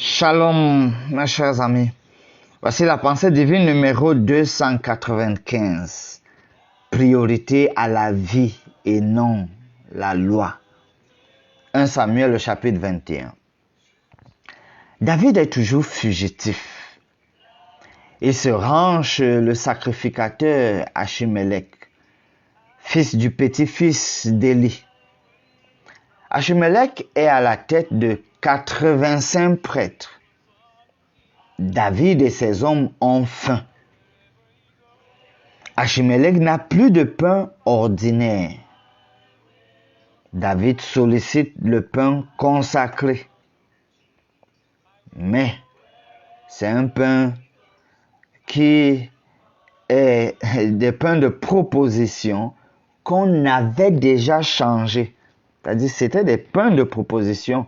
Shalom, mes chers amis. Voici la pensée divine numéro 295. Priorité à la vie et non la loi. 1 Samuel, le chapitre 21. David est toujours fugitif. Il se rend chez le sacrificateur Achimelech, fils du petit-fils d'Élie. Achimelech est à la tête de 85 prêtres. David et ses hommes ont faim. Achimelech n'a plus de pain ordinaire. David sollicite le pain consacré. Mais c'est un pain qui est des pains de proposition qu'on avait déjà changé. C'est-à-dire c'était des pains de proposition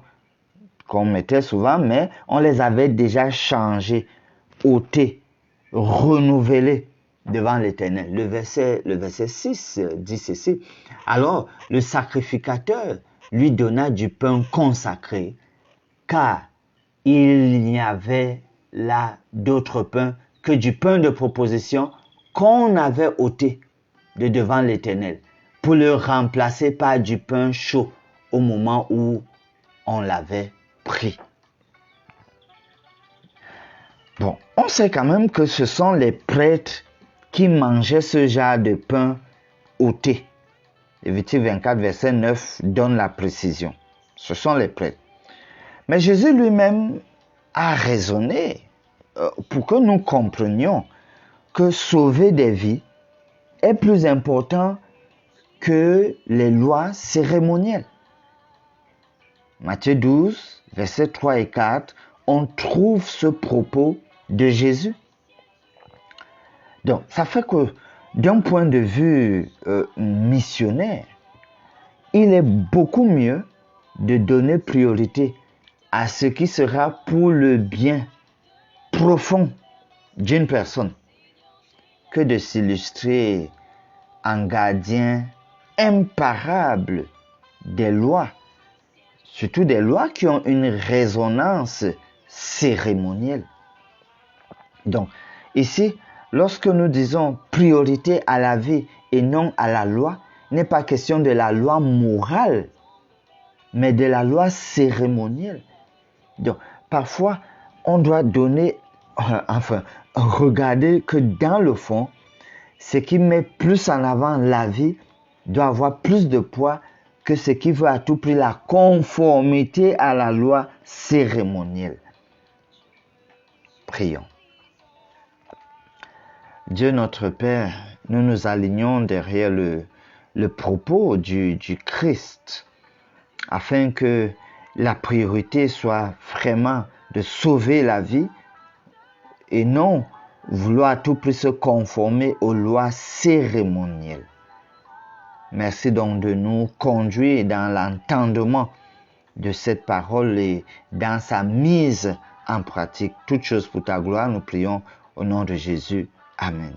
qu'on mettait souvent, mais on les avait déjà changés, ôtés, renouvelés devant l'Éternel. Le verset 6 dit ceci. Alors, le sacrificateur lui donna du pain consacré, car il n'y avait là d'autre pain que du pain de proposition qu'on avait ôté de devant l'Éternel, pour le remplacer par du pain chaud au moment où on l'avait pris. Bon, on sait quand même que ce sont les prêtres qui mangeaient ce genre de pain ôté. Lévitique 24, verset 9 donne la précision. Ce sont les prêtres. Mais Jésus lui-même a raisonné pour que nous comprenions que sauver des vies est plus important que les lois cérémonielles. Matthieu 12, versets 3 et 4, on trouve ce propos de Jésus. Donc, ça fait que d'un point de vue missionnaire, il est beaucoup mieux de donner priorité à ce qui sera pour le bien profond d'une personne que de s'illustrer en gardien imparable des lois, surtout des lois qui ont une résonance cérémonielle. Donc, ici, lorsque nous disons priorité à la vie et non à la loi, il n'est pas question de la loi morale, mais de la loi cérémonielle. Donc, parfois, on doit regarder que dans le fond, ce qui met plus en avant la vie doit avoir plus de poids que ce qui veut à tout prix la conformité à la loi cérémonielle. Prions. Dieu notre Père, nous nous alignons derrière le propos du Christ afin que la priorité soit vraiment de sauver la vie et non vouloir à tout prix se conformer aux lois cérémonielles. Merci donc de nous conduire dans l'entendement de cette parole et dans sa mise en pratique. Toutes choses pour ta gloire, nous prions au nom de Jésus. Amen.